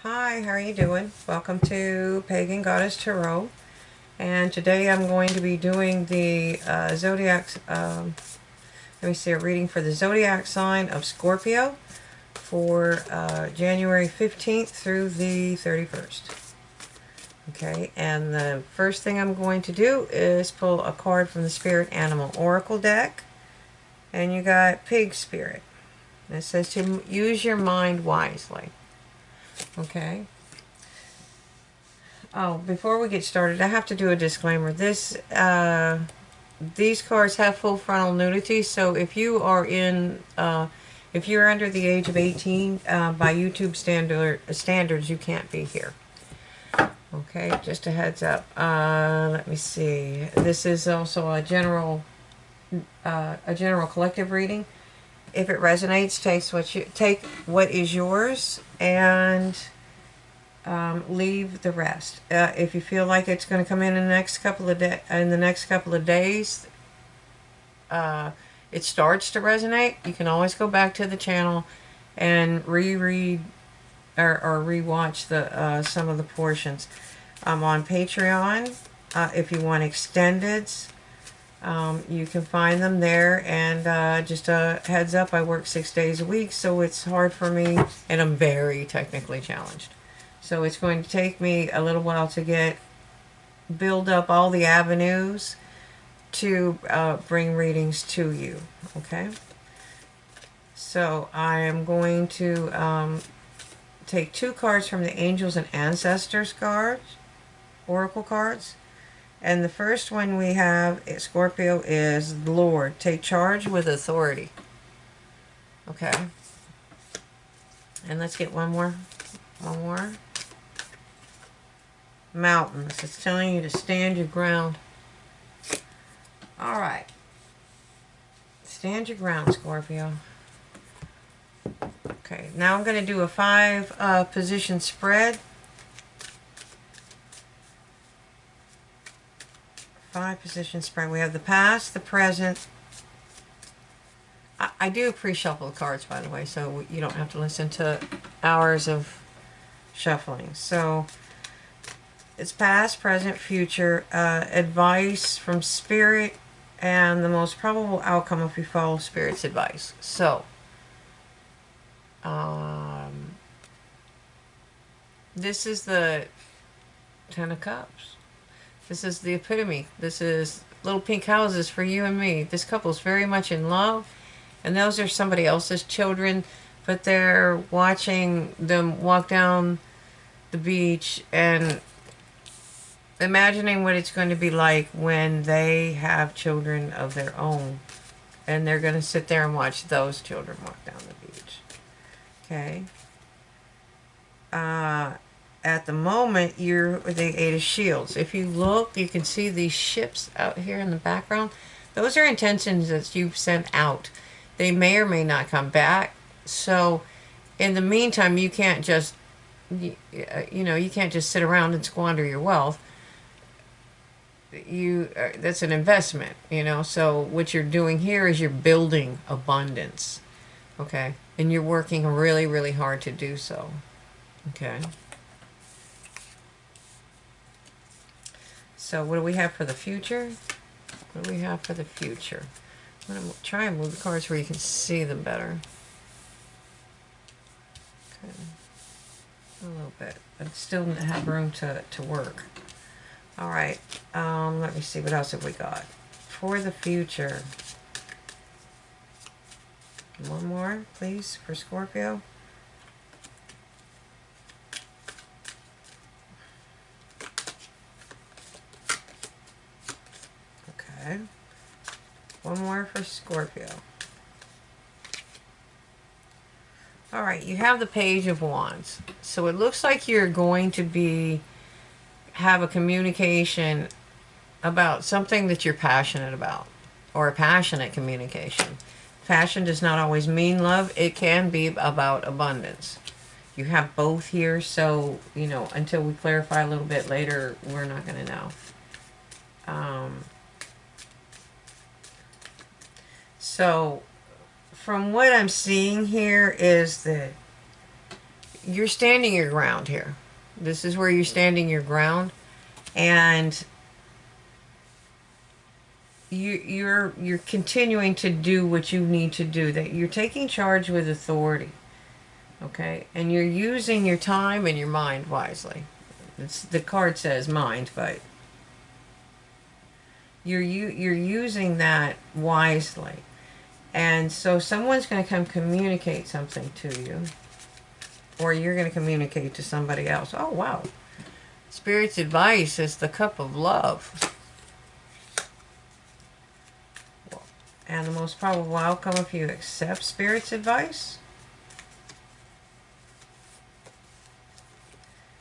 Hi, how are you doing? Welcome to Pagan Goddess Tarot. And today I'm going to be doing the zodiac, let me see, a reading for the zodiac sign of Scorpio for January 15th through the 31st. Okay, and the first thing I'm going to do is pull a card from the Spirit Animal Oracle deck. And you got Pig Spirit. And it says to use your mind wisely. Okay. Oh, before we get started, I have to do a disclaimer. These cards have full frontal nudity, so if you're under the age of 18, by YouTube standards, you can't be here. Okay, just a heads up. Let me see. This is also a general collective reading. If it resonates, take what is yours and leave the rest. If you feel like it's going to come in the next couple of days, it starts to resonate, you can always go back to the channel and reread or rewatch the some of the portions. I'm on Patreon. If you want extendeds, you can find them there. And just a heads up, I work 6 days a week, so it's hard for me, and I'm very technically challenged. So it's going to take me a little while to build up all the avenues to bring readings to you. Okay. So I am going to take two cards from the Angels and Ancestors cards, Oracle cards. And the first one we have, Scorpio, is Lord. Take charge with authority. Okay. And let's get one more. One more. Mountains. It's telling you to stand your ground. All right. Stand your ground, Scorpio. Okay, now I'm going to do a 5 position spread. 5 position spread. We have the past, the present. I do pre-shuffle the cards, by the way, so you don't have to listen to hours of shuffling. So it's past, present, future, advice from Spirit, and the most probable outcome if you follow Spirit's advice. So, this is the Ten of Cups. This is the epitome. This is little pink houses for you and me. This couple's very much in love, and those are somebody else's children, but they're watching them walk down the beach and imagining what it's going to be like when they have children of their own. And they're going to sit there and watch those children walk down the beach. Okay. At the moment, you're the Eight of Shields. If you look, you can see these ships out here in the background. Those are intentions that you've sent out. They may or may not come back. So, in the meantime, you can't just, you can't just sit around and squander your wealth. That's an investment, so what you're doing here is you're building abundance. Okay, and you're working really, really hard to do so. Okay, so what do we have for the future? What do we have for the future? I'm going to try and move the cards where you can see them better. Okay, a little bit, but still have room to work. All right, let me see, what else have we got for the future? One more, please, for Scorpio. Okay, one more for Scorpio. All right, you have the Page of Wands. So it looks like you're going to have a communication about something that you're passionate about, or a passionate communication. Passion does not always mean love. It can be about abundance. You have both here, so, until we clarify a little bit later, we're not going to know. So, from what I'm seeing here is that you're standing your ground here. This is where you're standing your ground, and you're continuing to do what you need to do. That you're taking charge with authority, okay, and you're using your time and your mind wisely. The card says mind, but you're using that wisely, and so someone's going to come communicate something to you, or you're going to communicate to somebody else. Oh wow! Spirit's advice is the cup of love. And the most probable outcome if you accept Spirit's advice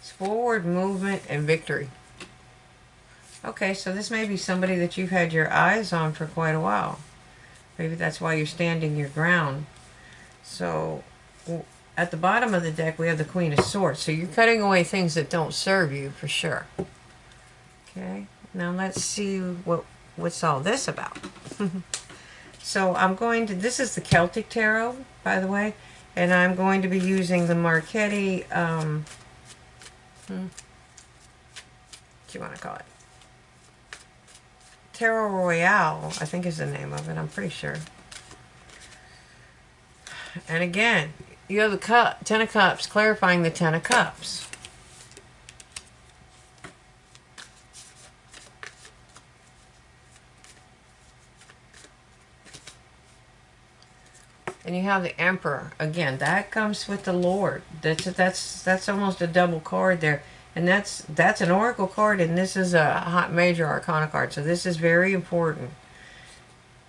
is forward movement and victory. Okay, so this may be somebody that you've had your eyes on for quite a while. Maybe that's why you're standing your ground. So at the bottom of the deck we have the Queen of Swords. So you're cutting away things that don't serve you for sure. Okay, now let's see what's all this about. So I'm going to, this is the Celtic Tarot, by the way, and I'm going to be using the Marchetti, what do you want to call it? Tarot Royale, I think is the name of it, I'm pretty sure. And again, you have the Ten of Cups, clarifying the Ten of Cups. And you have the Emperor. Again, that comes with the Lord. That's almost a double card there. And that's an Oracle card, and this is a hot major arcana card. So this is very important.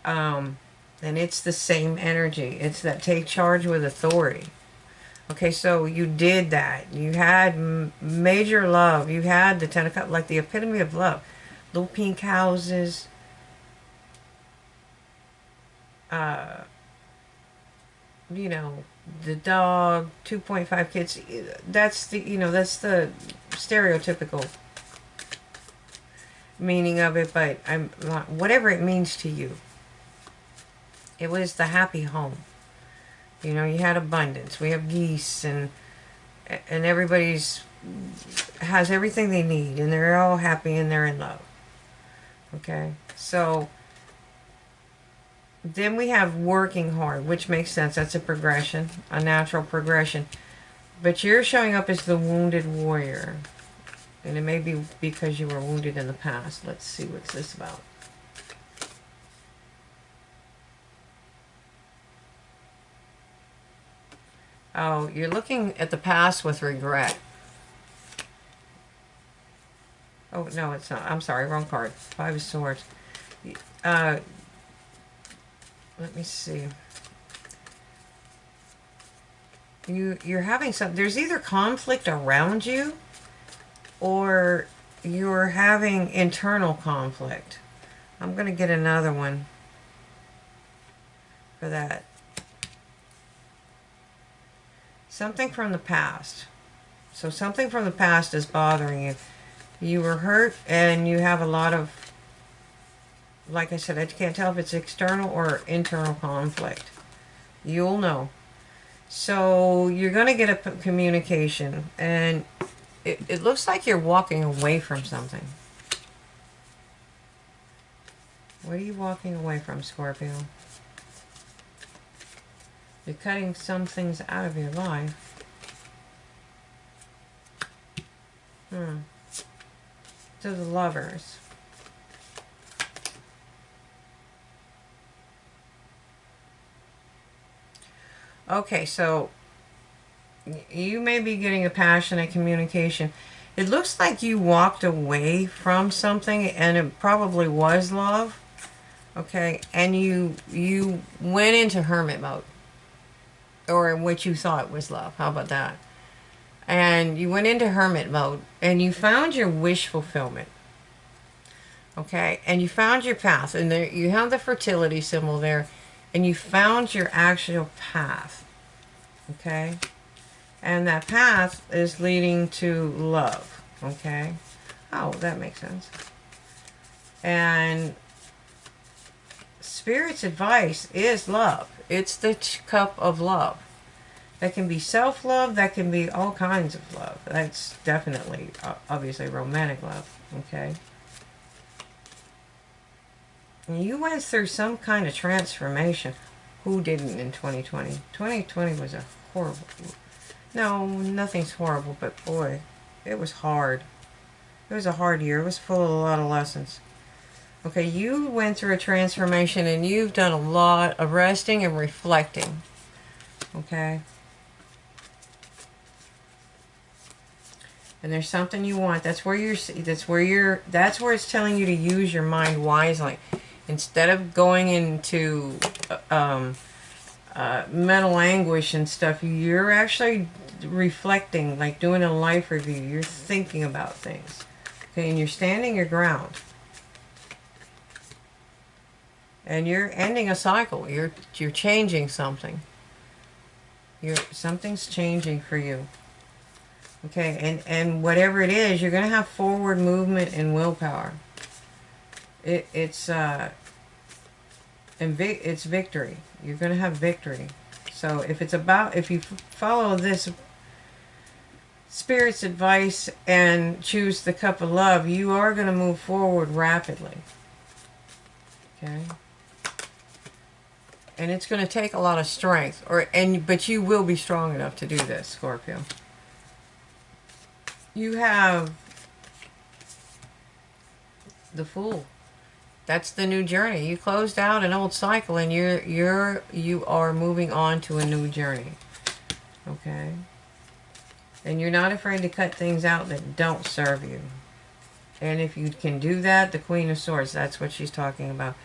And it's the same energy. It's that take charge with authority. Okay, so you did that. You had major love. You had the Ten of Cups, like the epitome of love. Little pink houses. You know, the dog, 2.5 kids. That's the, you know, that's the stereotypical meaning of it, but whatever it means to you. It was the happy home. You know, you had abundance. We have geese, and everybody's has everything they need, and they're all happy and they're in love. Okay, so then we have working hard, which makes sense. That's a progression, a natural progression. But you're showing up as the wounded warrior. And it may be because you were wounded in the past. Let's see what's this about. Oh, you're looking at the past with regret. Oh, no, it's not. I'm sorry, wrong card. Five of Swords. Let me see. You're having some, there's either conflict around you or you're having internal conflict. I'm going to get another one for that. Something from the past. So something from the past is bothering you. You were hurt and you have a lot of, like I said, I can't tell if it's external or internal conflict. You'll know. So you're going to get a communication, and it looks like you're walking away from something. What are you walking away from, Scorpio? You're cutting some things out of your life. To the Lovers. Okay, so you may be getting a passionate communication. It looks like you walked away from something, and it probably was love. Okay, and you went into hermit mode, or in what you thought was love. How about that? And you went into hermit mode, and you found your wish fulfillment. Okay, and you found your path, and there you have the fertility symbol there, and you found your actual path. Okay, and that path is leading to love. Okay, oh, that makes sense. And Spirit's advice is love. It's the cup of love. That can be self-love. That can be all kinds of love. That's definitely, obviously, romantic love. Okay. And you went through some kind of transformation. Who didn't in 2020? 2020 was a horrible... No, nothing's horrible, but boy, it was hard. It was a hard year. It was full of a lot of lessons. Okay, you went through a transformation and you've done a lot of resting and reflecting. Okay? And there's something you want. That's where it's telling you to use your mind wisely. Instead of going into mental anguish and stuff, you're actually reflecting, like doing a life review. You're thinking about things. Okay, and you're standing your ground. And you're ending a cycle. You're changing something. Something's changing for you. Okay, and whatever it is, you're going to have forward movement and willpower. It's victory. You're going to have victory. So if you follow this Spirit's advice and choose the cup of love, you are going to move forward rapidly. Okay? And it's going to take a lot of strength, but you will be strong enough to do this, Scorpio. You have the Fool. That's the new journey. You closed out an old cycle, and you are moving on to a new journey. Okay? And you're not afraid to cut things out that don't serve you. And if you can do that, the Queen of Swords, that's what she's talking about.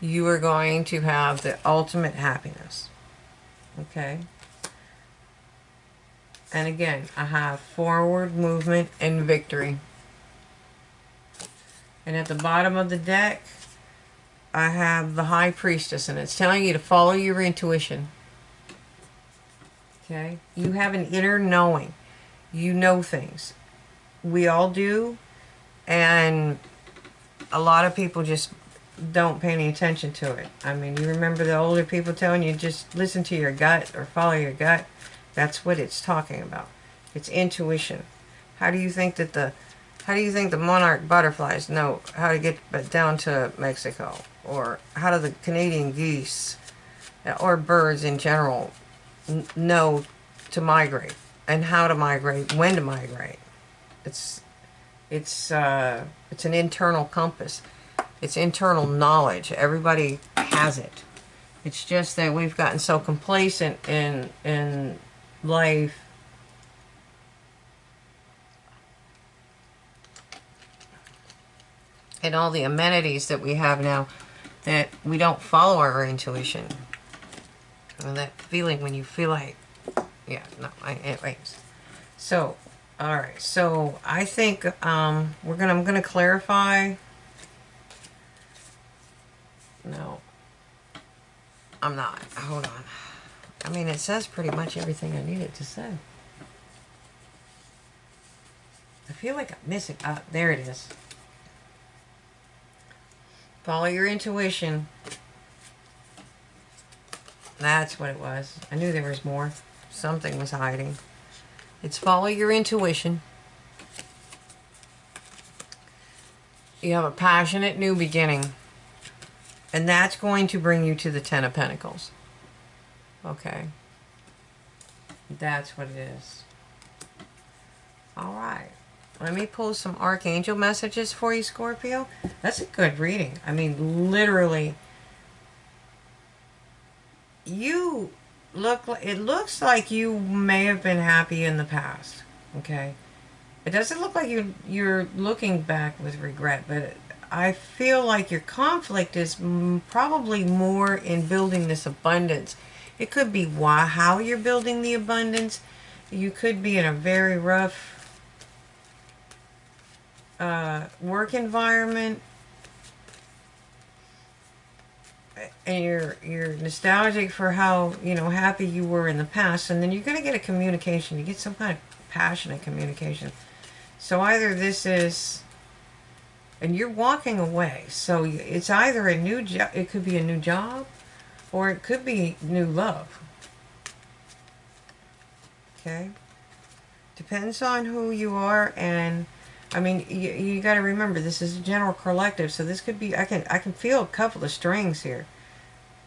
You are going to have the ultimate happiness. Okay? And again, I have forward movement and victory. And at the bottom of the deck, I have the High Priestess, and it's telling you to follow your intuition. Okay? You have an inner knowing. You know things. We all do, and a lot of people just don't pay any attention to it. I mean, you remember the older people telling you just listen to your gut or follow your gut? That's what it's talking about. It's intuition. How do you think the monarch butterflies know how to get down to Mexico? Or how do the Canadian geese or birds in general know to migrate? And how to migrate, when to migrate? It's an internal compass. It's internal knowledge. Everybody has it. It's just that we've gotten so complacent in life and all the amenities that we have now that we don't follow our intuition. And that feeling when you feel like, yeah, no, anyways. So, all right. So I think I'm gonna clarify. No, I'm not. Hold on. I mean, it says pretty much everything I needed to say. I feel like I'm missing. There it is. Follow your intuition. That's what it was. I knew there was more. Something was hiding. It's follow your intuition. You have a passionate new beginning. And that's going to bring you to the Ten of Pentacles. Okay. That's what it is. All right. Let me pull some Archangel messages for you, Scorpio. That's a good reading. I mean, literally. It looks like you may have been happy in the past. Okay. It doesn't look like you're looking back with regret, but I feel like your conflict is probably more in building this abundance. It could be how you're building the abundance. You could be in a very rough work environment, and you're nostalgic for how happy you were in the past, and then you're going to get a communication. You get some kind of passionate communication. So either this is, and you're walking away. So it's either a new job. It could be a new job, or it could be new love. Okay? Depends on who you are, and I mean, you got to remember this is a general collective, so this could be, I can feel a couple of strings here.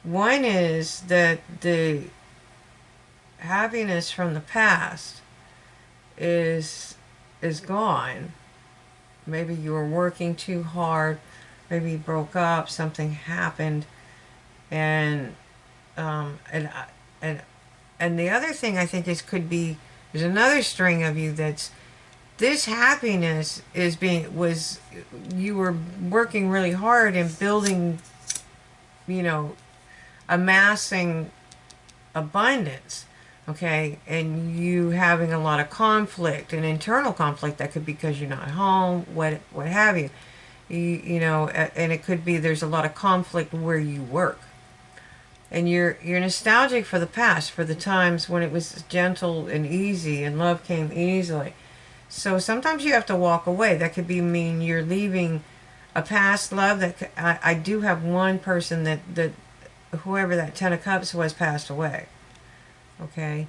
One is that the happiness from the past is gone. Maybe you were working too hard, maybe you broke up, something happened, and um, and I- and and the other thing I think is could be there's another string of you that's this happiness is being was you were working really hard and building, you know, amassing abundance, okay, and you having a lot of conflict and internal conflict that could be because you're not home, what have you. You know, and it could be there's a lot of conflict where you work, and you're nostalgic for the past, for the times when it was gentle and easy and love came easily. So sometimes you have to walk away. That could be mean you're leaving a past love. I do have one person that whoever that Ten of Cups was passed away. Okay,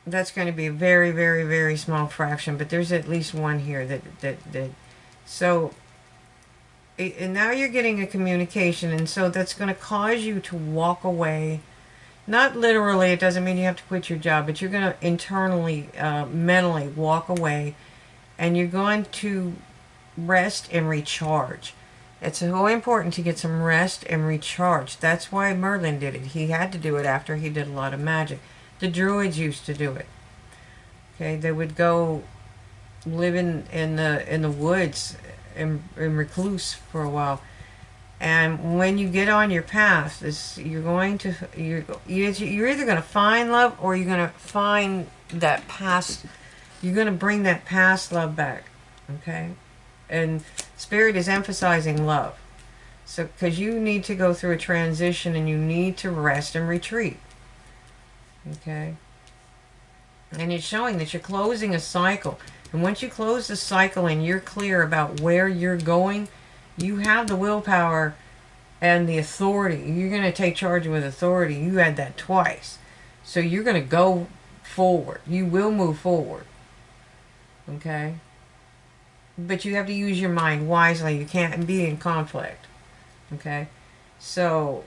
that's going to be a very, very, very small fraction, but there's at least one here that so and now you're getting a communication, and so that's going to cause you to walk away. Not literally, it doesn't mean you have to quit your job, but you're going to internally, mentally walk away, and you're going to rest and recharge. It's so important to get some rest and recharge. That's why Merlin did it. He had to do it after he did a lot of magic. The Druids used to do it. Okay, they would go live in the woods and recluse for a while. And when you get on your path, you're either going to find love or you're going to find that past. You're going to bring that past love back. Okay, and Spirit is emphasizing love. So, because you need to go through a transition and you need to rest and retreat. Okay, and it's showing that you're closing a cycle. And once you close the cycle and you're clear about where you're going, you have the willpower and the authority. You're going to take charge with authority. You had that twice. So you're going to go forward. You will move forward. Okay? But you have to use your mind wisely. You can't be in conflict. Okay? So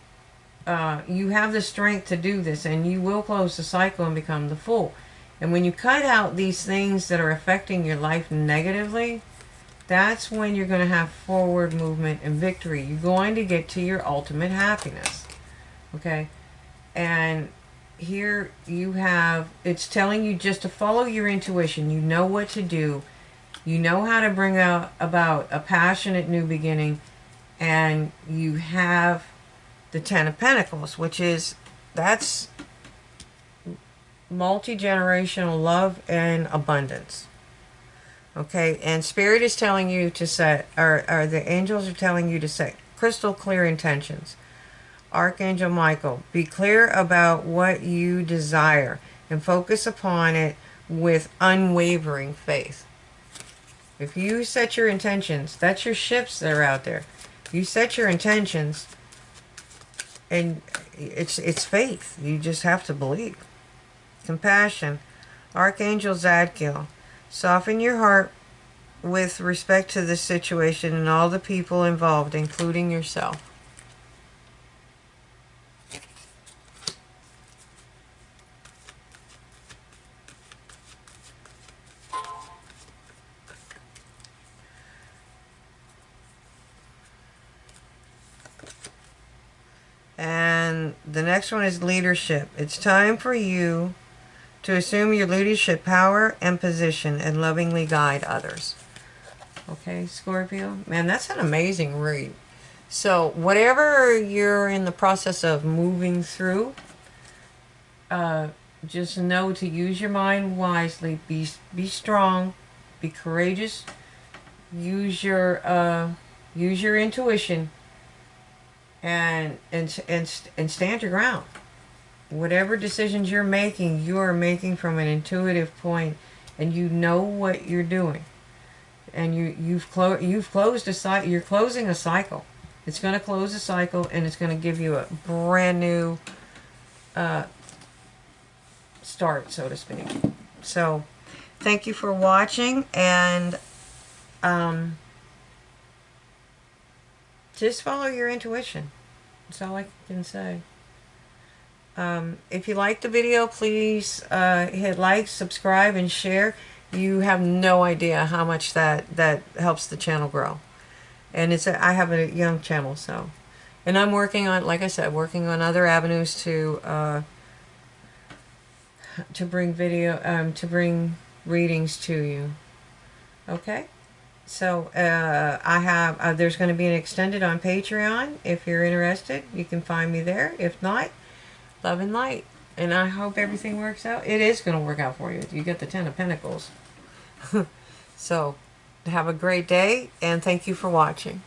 you have the strength to do this, and you will close the cycle and become the Fool. And when you cut out these things that are affecting your life negatively, that's when you're going to have forward movement and victory. You're going to get to your ultimate happiness. Okay? And here you have, it's telling you just to follow your intuition. You know what to do. You know how to bring about a passionate new beginning. And you have the Ten of Pentacles, which is, that's multi-generational love and abundance. Okay, and Spirit is telling you to set, or the angels are telling you to set crystal clear intentions. Archangel Michael, be clear about what you desire and focus upon it with unwavering faith. If you set your intentions, that's your ships that are out there. You set your intentions, and it's faith. You just have to believe. Compassion. Archangel Zadkiel, soften your heart with respect to this situation and all the people involved, including yourself. And the next one is leadership. It's time for you to assume your leadership power and position and lovingly guide others. Okay, Scorpio? Man, that's an amazing read. So, whatever you're in the process of moving through, just know to use your mind wisely. Be strong. Be courageous. Use your intuition, and stand your ground. Whatever decisions you're making, you are making from an intuitive point, and you know what you're doing. And you've closed a cycle. You're closing a cycle. It's going to close a cycle, and it's going to give you a brand new start, so to speak. So thank you for watching, and just follow your intuition. That's all I can say. If you like the video, please hit like, subscribe, and share. You have no idea how much that helps the channel grow. And I have a young channel, so, and I'm working on, like I said, working on other avenues to bring to bring readings to you. Okay. So I have there's going to be an extended on Patreon. If you're interested, you can find me there. If not, love and light. And I hope everything works out. It is going to work out for you. You get the Ten of Pentacles. So have a great day, and thank you for watching.